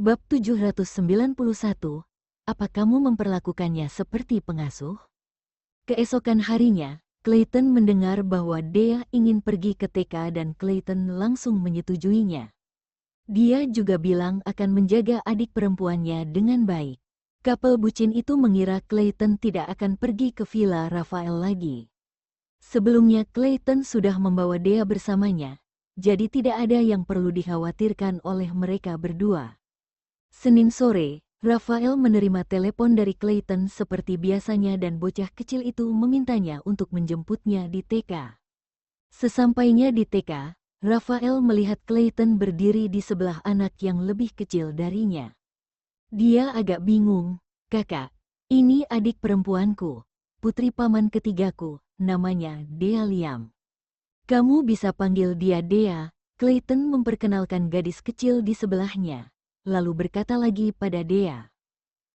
Bab 791, apa kamu memperlakukannya seperti pengasuh? Keesokan harinya, Clayton mendengar bahwa Dea ingin pergi ke TK dan Clayton langsung menyetujuinya. Dia juga bilang akan menjaga adik perempuannya dengan baik. Couple bucin itu mengira Clayton tidak akan pergi ke villa Rafael lagi. Sebelumnya Clayton sudah membawa Dea bersamanya, jadi tidak ada yang perlu dikhawatirkan oleh mereka berdua. Senin sore, Rafael menerima telepon dari Clayton seperti biasanya dan bocah kecil itu memintanya untuk menjemputnya di TK. Sesampainya di TK, Rafael melihat Clayton berdiri di sebelah anak yang lebih kecil darinya. Dia agak bingung. "Kakak, ini adik perempuanku, putri paman ketigaku, namanya Dea Liam. Kamu bisa panggil dia Dea." Clayton memperkenalkan gadis kecil di sebelahnya, lalu berkata lagi pada Dea.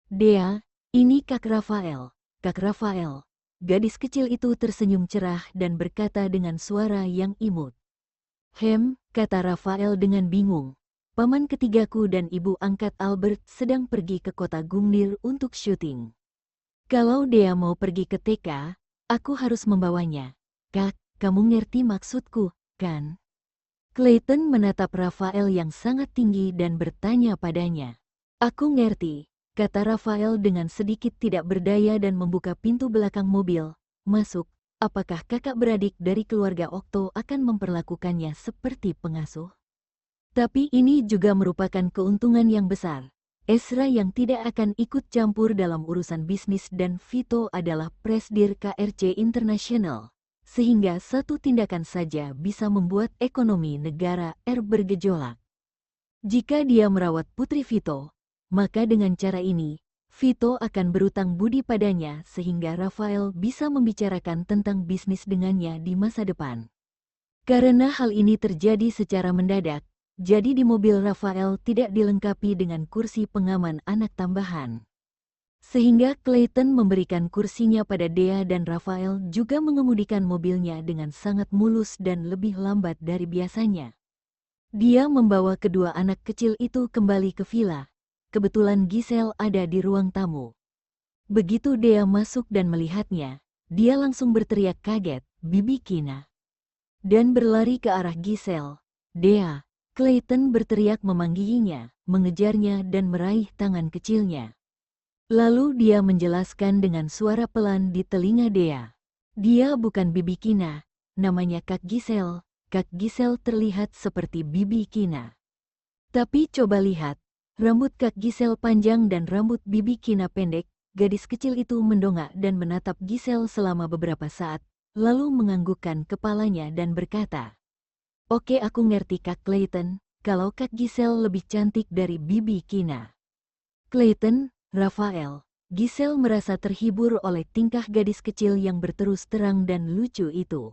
"Dea, ini Kak Rafael." "Kak Rafael." Gadis kecil itu tersenyum cerah dan berkata dengan suara yang imut. Kata Rafael dengan bingung. "Paman ketigaku dan ibu angkat Albert sedang pergi ke kota Gungnir untuk syuting. Kalau Dea mau pergi ke TK, aku harus membawanya. Kak, kamu ngerti maksudku, kan?" Clayton menatap Rafael yang sangat tinggi dan bertanya padanya. "Aku ngerti," kata Rafael dengan sedikit tidak berdaya dan membuka pintu belakang mobil. "Masuk, apakah kakak beradik dari keluarga Okto akan memperlakukannya seperti pengasuh? Tapi ini juga merupakan keuntungan yang besar. Ezra yang tidak akan ikut campur dalam urusan bisnis dan Vito adalah presdir KRC International. Sehingga satu tindakan saja bisa membuat ekonomi negara bergejolak. Jika dia merawat putri Vito, maka dengan cara ini, Vito akan berutang budi padanya sehingga Rafael bisa membicarakan tentang bisnis dengannya di masa depan. Karena hal ini terjadi secara mendadak, jadi di mobil Rafael tidak dilengkapi dengan kursi pengaman anak tambahan. Sehingga Clayton memberikan kursinya pada Dea dan Rafael juga mengemudikan mobilnya dengan sangat mulus dan lebih lambat dari biasanya. Dia membawa kedua anak kecil itu kembali ke villa. Kebetulan Giselle ada di ruang tamu. Begitu Dea masuk dan melihatnya, dia langsung berteriak kaget, "Bibi Kina!" dan berlari ke arah Giselle. "Dea!" Clayton berteriak memanggilnya, mengejarnya dan meraih tangan kecilnya. Lalu dia menjelaskan dengan suara pelan di telinga Dea. "Dia bukan Bibi Kina, namanya Kak Giselle." Kak Giselle terlihat seperti Bibi Kina. Tapi coba lihat, rambut Kak Giselle panjang dan rambut Bibi Kina pendek. Gadis kecil itu mendongak dan menatap Giselle selama beberapa saat, lalu menganggukkan kepalanya dan berkata, "Oke, aku ngerti Kak Clayton, kalau Kak Giselle lebih cantik dari Bibi Kina." Clayton, Rafael, Giselle merasa terhibur oleh tingkah gadis kecil yang berterus terang dan lucu itu.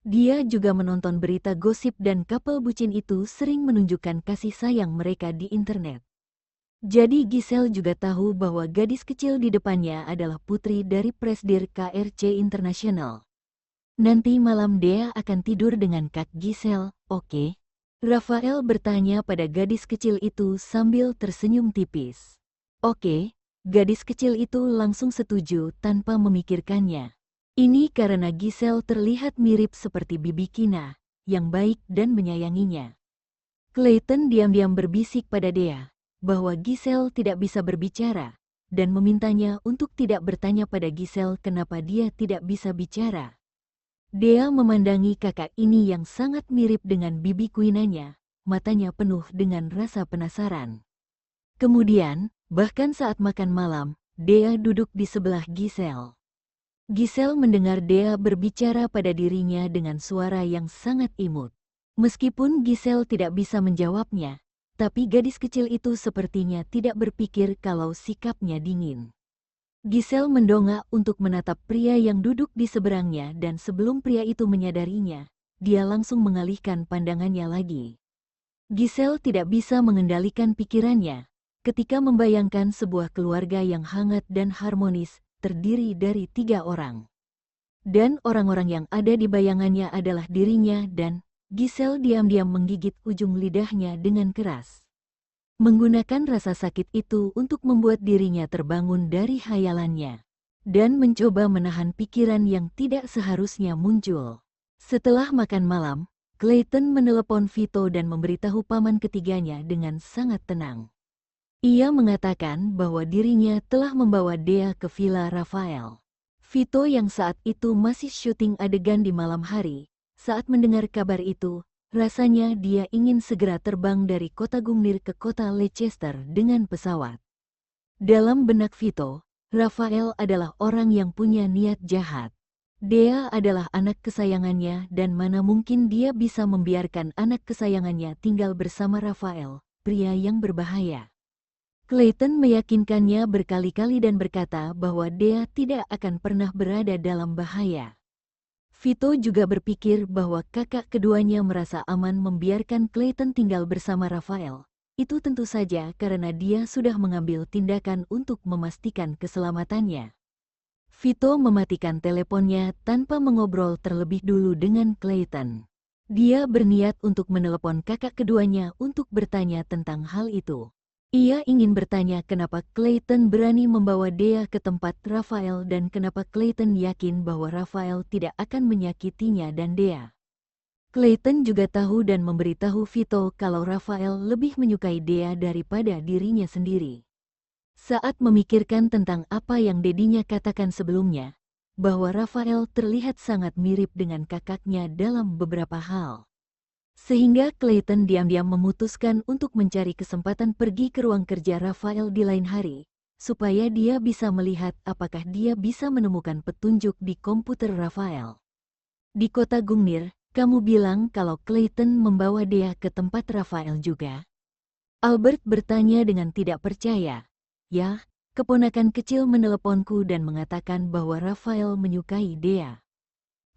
Dia juga menonton berita gosip dan couple bucin itu sering menunjukkan kasih sayang mereka di internet. Jadi Giselle juga tahu bahwa gadis kecil di depannya adalah putri dari presdir KRC International. "Nanti malam Dea akan tidur dengan Kak Giselle, oke?" Rafael bertanya pada gadis kecil itu sambil tersenyum tipis. "Oke." Gadis kecil itu langsung setuju tanpa memikirkannya. Ini karena Giselle terlihat mirip seperti Bibi Kina, yang baik dan menyayanginya. Clayton diam-diam berbisik pada Dea, bahwa Giselle tidak bisa berbicara, dan memintanya untuk tidak bertanya pada Giselle kenapa dia tidak bisa bicara. Dea memandangi kakak ini yang sangat mirip dengan Bibi Queenanya, matanya penuh dengan rasa penasaran. Kemudian, bahkan saat makan malam, Dea duduk di sebelah Giselle. Giselle mendengar Dea berbicara pada dirinya dengan suara yang sangat imut. Meskipun Giselle tidak bisa menjawabnya, tapi gadis kecil itu sepertinya tidak berpikir kalau sikapnya dingin. Giselle mendongak untuk menatap pria yang duduk di seberangnya dan sebelum pria itu menyadarinya, dia langsung mengalihkan pandangannya lagi. Giselle tidak bisa mengendalikan pikirannya ketika membayangkan sebuah keluarga yang hangat dan harmonis, terdiri dari 3 orang. Dan orang-orang yang ada di bayangannya adalah dirinya dan Giselle diam-diam menggigit ujung lidahnya dengan keras. menggunakan rasa sakit itu untuk membuat dirinya terbangun dari khayalannya, dan mencoba menahan pikiran yang tidak seharusnya muncul. Setelah makan malam, Clayton menelepon Vito dan memberitahu paman ketiganya dengan sangat tenang. Ia mengatakan bahwa dirinya telah membawa Dea ke villa Rafael. Vito yang saat itu masih syuting adegan di malam hari, saat mendengar kabar itu, rasanya dia ingin segera terbang dari kota Gungnir ke kota Leicester dengan pesawat. Dalam benak Vito, Rafael adalah orang yang punya niat jahat. Dea adalah anak kesayangannya dan mana mungkin dia bisa membiarkan anak kesayangannya tinggal bersama Rafael, pria yang berbahaya. Clayton meyakinkannya berkali-kali dan berkata bahwa Dea tidak akan pernah berada dalam bahaya. Vito juga berpikir bahwa kakak keduanya merasa aman membiarkan Clayton tinggal bersama Rafael. Itu tentu saja karena dia sudah mengambil tindakan untuk memastikan keselamatannya. Vito mematikan teleponnya tanpa mengobrol terlebih dulu dengan Clayton. Dia berniat untuk menelepon kakak keduanya untuk bertanya tentang hal itu. Ia ingin bertanya kenapa Clayton berani membawa Dea ke tempat Rafael dan kenapa Clayton yakin bahwa Rafael tidak akan menyakitinya dan Dea. Clayton juga tahu dan memberitahu Vito kalau Rafael lebih menyukai Dea daripada dirinya sendiri. Saat memikirkan tentang apa yang dedinya katakan sebelumnya, bahwa Rafael terlihat sangat mirip dengan kakaknya dalam beberapa hal. Sehingga Clayton diam-diam memutuskan untuk mencari kesempatan pergi ke ruang kerja Rafael di lain hari, supaya dia bisa melihat apakah dia bisa menemukan petunjuk di komputer Rafael. Di kota Gungnir, kamu bilang kalau Clayton membawa Dea ke tempat Rafael juga? Albert bertanya dengan tidak percaya. Ya, keponakan kecil meneleponku dan mengatakan bahwa Rafael menyukai Dea.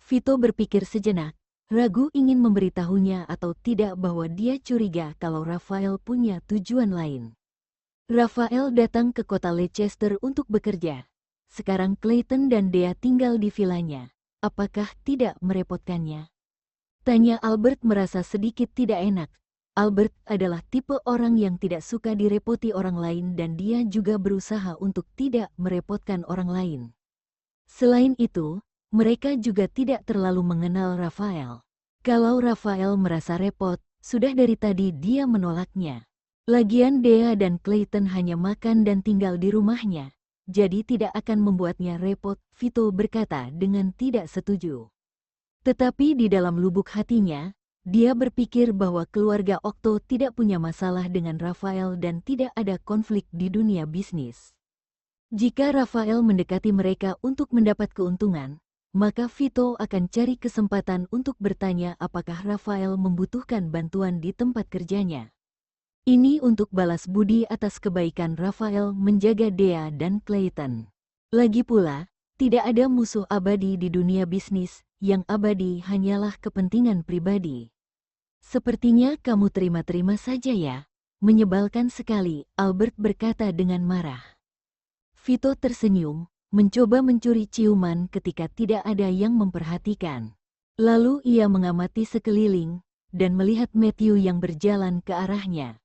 Vito berpikir sejenak. Ragu ingin memberitahunya atau tidak bahwa dia curiga kalau Rafael punya tujuan lain. Rafael datang ke kota Leicester untuk bekerja. Sekarang Clayton dan Dea tinggal di vilanya. Apakah tidak merepotkannya? Tanya Albert merasa sedikit tidak enak. Albert adalah tipe orang yang tidak suka direpoti orang lain dan dia juga berusaha untuk tidak merepotkan orang lain. Selain itu, mereka juga tidak terlalu mengenal Rafael. Kalau Rafael merasa repot, sudah dari tadi dia menolaknya. Lagian Dea dan Clayton hanya makan dan tinggal di rumahnya, jadi tidak akan membuatnya repot, Vito berkata dengan tidak setuju. Tetapi di dalam lubuk hatinya, dia berpikir bahwa keluarga Okto tidak punya masalah dengan Rafael dan tidak ada konflik di dunia bisnis. Jika Rafael mendekati mereka untuk mendapat keuntungan, maka Vito akan cari kesempatan untuk bertanya apakah Rafael membutuhkan bantuan di tempat kerjanya. Ini untuk balas budi atas kebaikan Rafael menjaga Dea dan Clayton. Lagi pula, tidak ada musuh abadi di dunia bisnis, yang abadi hanyalah kepentingan pribadi. Sepertinya kamu terima-terima saja ya, menyebalkan sekali, Albert berkata dengan marah. Vito tersenyum, mencoba mencuri ciuman ketika tidak ada yang memperhatikan. Lalu ia mengamati sekeliling, dan melihat Matthew yang berjalan ke arahnya.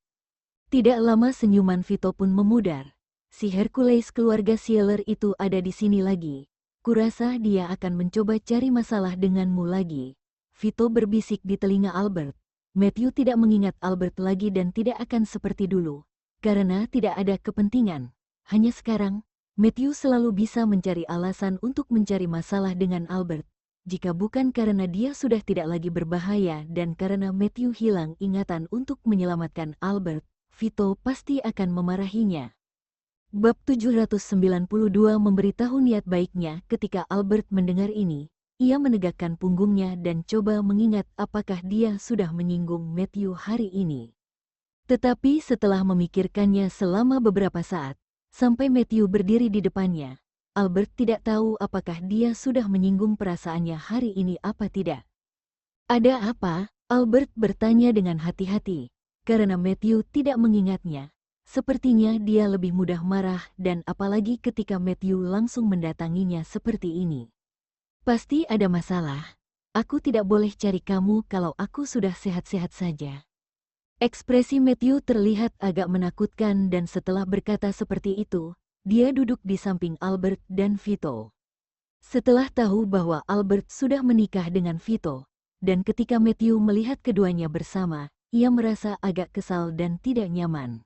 Tidak lama senyuman Vito pun memudar. Si Hercules keluarga Sealer itu ada di sini lagi. Kurasa dia akan mencoba cari masalah denganmu lagi. Vito berbisik di telinga Albert. Matthew tidak mengingat Albert lagi dan tidak akan seperti dulu. Karena tidak ada kepentingan. Hanya sekarang, Matthew selalu bisa mencari alasan untuk mencari masalah dengan Albert. Jika bukan karena dia sudah tidak lagi berbahaya dan karena Matthew hilang ingatan untuk menyelamatkan Albert, Vito pasti akan memarahinya. Bab 792 memberitahu niat baiknya. Ketika Albert mendengar ini, ia menegakkan punggungnya dan coba mengingat apakah dia sudah menyinggung Matthew hari ini. Tetapi setelah memikirkannya selama beberapa saat, sampai Matthew berdiri di depannya, Albert tidak tahu apakah dia sudah menyinggung perasaannya hari ini apa tidak. Ada apa? Albert bertanya dengan hati-hati, karena Matthew tidak mengingatnya. Sepertinya dia lebih mudah marah dan apalagi ketika Matthew langsung mendatanginya seperti ini. Pasti ada masalah. Aku tidak boleh cari kamu kalau aku sudah sehat-sehat saja. Ekspresi Matthew terlihat agak menakutkan dan setelah berkata seperti itu, dia duduk di samping Albert dan Vito. Setelah tahu bahwa Albert sudah menikah dengan Vito, dan ketika Matthew melihat keduanya bersama, ia merasa agak kesal dan tidak nyaman.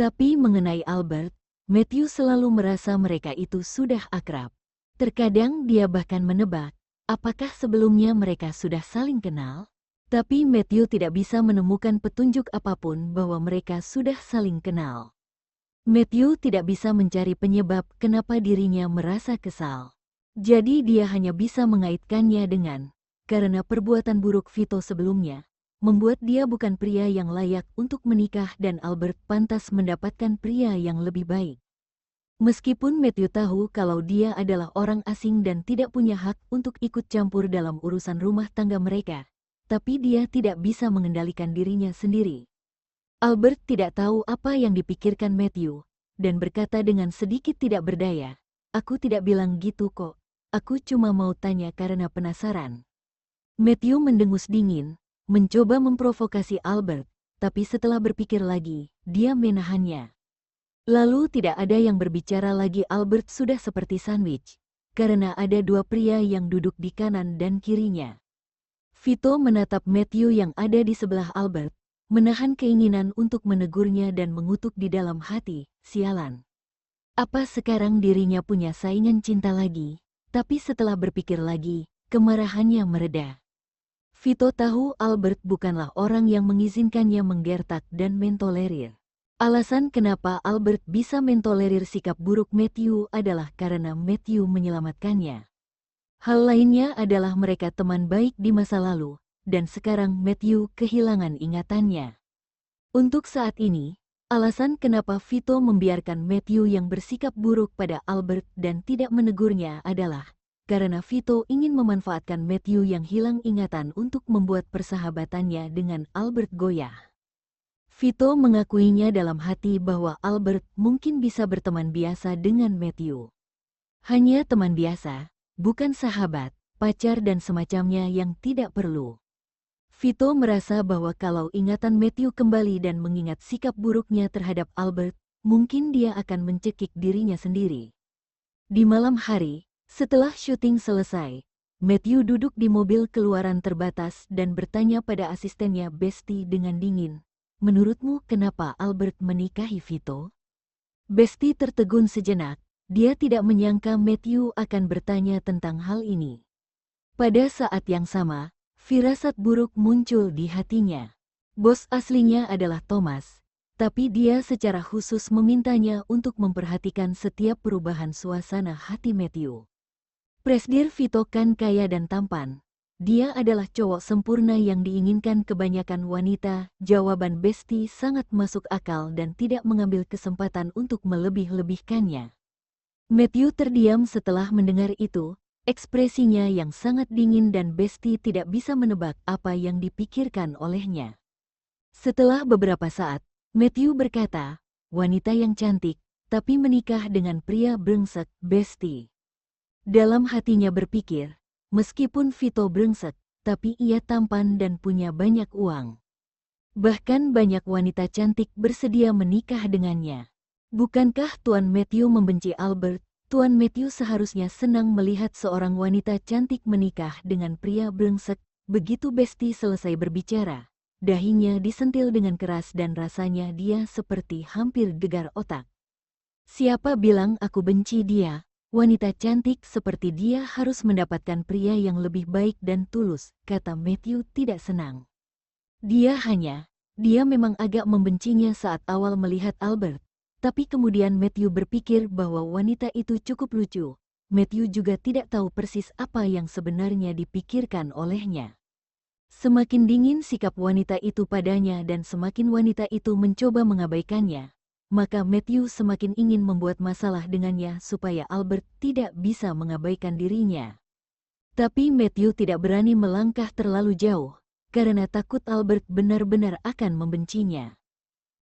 Tapi mengenai Albert, Matthew selalu merasa mereka itu sudah akrab. Terkadang dia bahkan menebak, apakah sebelumnya mereka sudah saling kenal? Tapi Matthew tidak bisa menemukan petunjuk apapun bahwa mereka sudah saling kenal. Matthew tidak bisa mencari penyebab kenapa dirinya merasa kesal. Jadi dia hanya bisa mengaitkannya dengan, karena perbuatan buruk Vito sebelumnya, membuat dia bukan pria yang layak untuk menikah dan Albert pantas mendapatkan pria yang lebih baik. Meskipun Matthew tahu kalau dia adalah orang asing dan tidak punya hak untuk ikut campur dalam urusan rumah tangga mereka, tapi dia tidak bisa mengendalikan dirinya sendiri. Albert tidak tahu apa yang dipikirkan Matthew, dan berkata dengan sedikit tidak berdaya, "Aku tidak bilang gitu kok, aku cuma mau tanya karena penasaran." Matthew mendengus dingin, mencoba memprovokasi Albert, tapi setelah berpikir lagi, dia menahannya. Lalu tidak ada yang berbicara lagi. Albert sudah seperti sandwich, karena ada dua pria yang duduk di kanan dan kirinya. Vito menatap Matthew yang ada di sebelah Albert, menahan keinginan untuk menegurnya dan mengutuk di dalam hati, sialan. Apa sekarang dirinya punya saingan cinta lagi? Tapi setelah berpikir lagi, kemarahannya mereda. Vito tahu Albert bukanlah orang yang mengizinkannya menggertak dan mentolerir. Alasan kenapa Albert bisa mentolerir sikap buruk Matthew adalah karena Matthew menyelamatkannya. Hal lainnya adalah mereka teman baik di masa lalu, dan sekarang Matthew kehilangan ingatannya. Untuk saat ini, alasan kenapa Vito membiarkan Matthew yang bersikap buruk pada Albert dan tidak menegurnya adalah karena Vito ingin memanfaatkan Matthew yang hilang ingatan untuk membuat persahabatannya dengan Albert goyah. Vito mengakuinya dalam hati bahwa Albert mungkin bisa berteman biasa dengan Matthew. Hanya teman biasa, bukan sahabat, pacar dan semacamnya yang tidak perlu. Vito merasa bahwa kalau ingatan Matthew kembali dan mengingat sikap buruknya terhadap Albert, mungkin dia akan mencekik dirinya sendiri. Di malam hari, setelah syuting selesai, Matthew duduk di mobil keluaran terbatas dan bertanya pada asistennya Besti dengan dingin, "Menurutmu kenapa Albert menikahi Vito?" Besti tertegun sejenak. Dia tidak menyangka Matthew akan bertanya tentang hal ini. Pada saat yang sama, firasat buruk muncul di hatinya. Bos aslinya adalah Thomas, tapi dia secara khusus memintanya untuk memperhatikan setiap perubahan suasana hati Matthew. Presdir Vito kan kaya dan tampan. Dia adalah cowok sempurna yang diinginkan kebanyakan wanita. Jawaban Besti sangat masuk akal dan tidak mengambil kesempatan untuk melebih-lebihkannya. Matthew terdiam setelah mendengar itu, ekspresinya yang sangat dingin dan Besti tidak bisa menebak apa yang dipikirkan olehnya. Setelah beberapa saat, Matthew berkata, "Wanita yang cantik, tapi menikah dengan pria brengsek, Besti." Dalam hatinya berpikir, meskipun Vito brengsek, tapi ia tampan dan punya banyak uang. Bahkan banyak wanita cantik bersedia menikah dengannya. Bukankah Tuan Matthew membenci Albert? Tuan Matthew seharusnya senang melihat seorang wanita cantik menikah dengan pria brengsek. Begitu Besti selesai berbicara, dahinya disentil dengan keras dan rasanya dia seperti hampir gegar otak. "Siapa bilang aku benci dia? Wanita cantik seperti dia harus mendapatkan pria yang lebih baik dan tulus," kata Matthew tidak senang. Dia memang agak membencinya saat awal melihat Albert. Tapi kemudian Matthew berpikir bahwa wanita itu cukup lucu. Matthew juga tidak tahu persis apa yang sebenarnya dipikirkan olehnya. Semakin dingin sikap wanita itu padanya dan semakin wanita itu mencoba mengabaikannya, maka Matthew semakin ingin membuat masalah dengannya supaya Albert tidak bisa mengabaikan dirinya. Tapi Matthew tidak berani melangkah terlalu jauh, karena takut Albert benar-benar akan membencinya.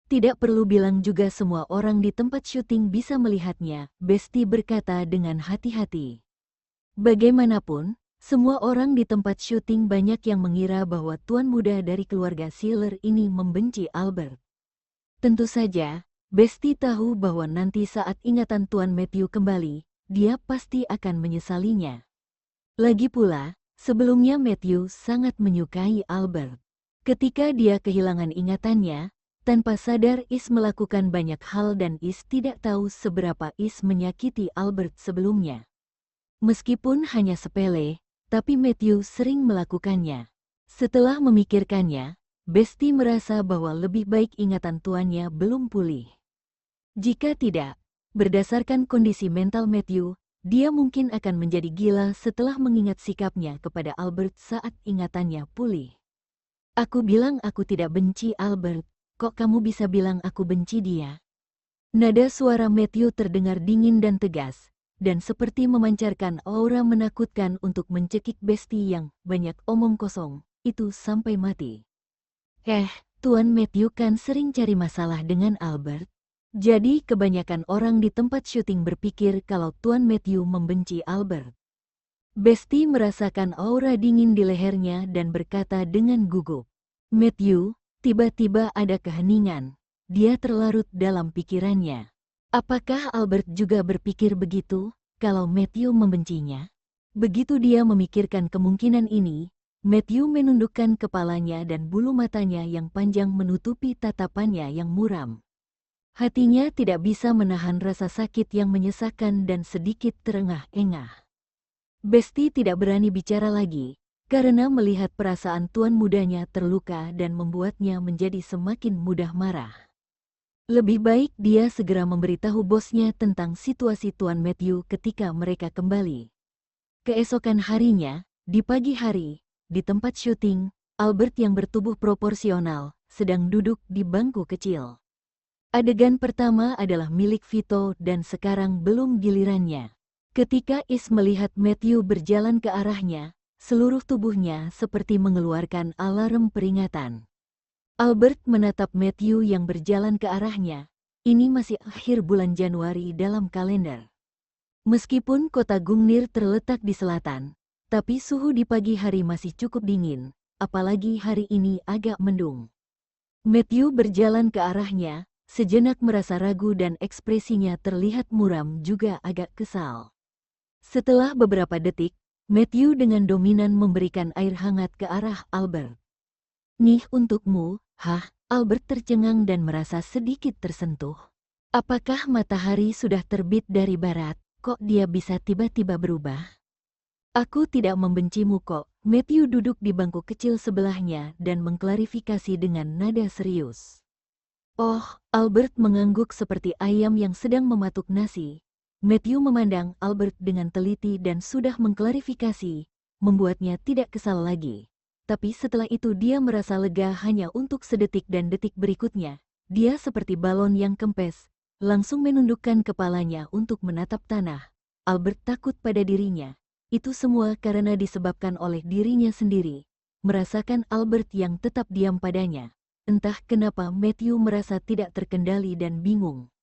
"Tidak perlu bilang juga semua orang di tempat syuting bisa melihatnya," Besti berkata dengan hati-hati. "Bagaimanapun, Semua orang di tempat syuting banyak yang mengira bahwa tuan muda dari keluarga Sealer ini membenci Albert. Tentu saja, Besti tahu bahwa nanti saat ingatan Tuan Matthew kembali, dia pasti akan menyesalinya. Lagi pula, sebelumnya Matthew sangat menyukai Albert. Ketika dia kehilangan ingatannya, tanpa sadar Is melakukan banyak hal dan Is tidak tahu seberapa Is menyakiti Albert sebelumnya. Meskipun hanya sepele, tapi Matthew sering melakukannya. Setelah memikirkannya, Besti merasa bahwa lebih baik ingatan tuannya belum pulih. Jika tidak, berdasarkan kondisi mental Matthew, dia mungkin akan menjadi gila setelah mengingat sikapnya kepada Albert saat ingatannya pulih. Aku bilang aku tidak benci Albert, kok kamu bisa bilang aku benci dia? Nada suara Matthew terdengar dingin dan tegas, dan seperti memancarkan aura menakutkan untuk mencekik Besti yang banyak omong kosong, itu sampai mati. Tuan Matthew kan sering cari masalah dengan Albert. Jadi kebanyakan orang di tempat syuting berpikir kalau Tuan Matthew membenci Albert. Besti merasakan aura dingin di lehernya dan berkata dengan gugup. Matthew, tiba-tiba ada keheningan. Dia terlarut dalam pikirannya. Apakah Albert juga berpikir begitu, kalau Matthew membencinya? Begitu dia memikirkan kemungkinan ini, Matthew menundukkan kepalanya dan bulu matanya yang panjang menutupi tatapannya yang muram. Hatinya tidak bisa menahan rasa sakit yang menyesakkan dan sedikit terengah-engah. Besti tidak berani bicara lagi, karena melihat perasaan tuan mudanya terluka dan membuatnya menjadi semakin mudah marah. Lebih baik dia segera memberitahu bosnya tentang situasi Tuan Matthew ketika mereka kembali. Keesokan harinya, di pagi hari, di tempat syuting, Albert yang bertubuh proporsional sedang duduk di bangku kecil. Adegan pertama adalah milik Vito dan sekarang belum gilirannya. Ketika Is melihat Matthew berjalan ke arahnya, seluruh tubuhnya seperti mengeluarkan alarm peringatan. Albert menatap Matthew yang berjalan ke arahnya. Ini masih akhir bulan Januari dalam kalender. Meskipun kota Gungnir terletak di selatan, tapi suhu di pagi hari masih cukup dingin, apalagi hari ini agak mendung. Matthew berjalan ke arahnya, sejenak merasa ragu dan ekspresinya terlihat muram juga agak kesal. Setelah beberapa detik, Matthew dengan dominan memberikan air hangat ke arah Albert. Nih untukmu, Albert tercengang dan merasa sedikit tersentuh. Apakah matahari sudah terbit dari barat, kok dia bisa tiba-tiba berubah? Aku tidak membencimu kok, Matthew duduk di bangku kecil sebelahnya dan mengklarifikasi dengan nada serius. Oh, Albert mengangguk seperti ayam yang sedang mematuk nasi. Matthew memandang Albert dengan teliti dan sudah mengklarifikasi, membuatnya tidak kesal lagi. Tapi setelah itu dia merasa lega hanya untuk sedetik dan detik berikutnya. Dia seperti balon yang kempes, langsung menundukkan kepalanya untuk menatap tanah. Albert takut pada dirinya. Itu semua karena disebabkan oleh dirinya sendiri. Merasakan Albert yang tetap diam padanya. Entah kenapa Matthew merasa tidak terkendali dan bingung.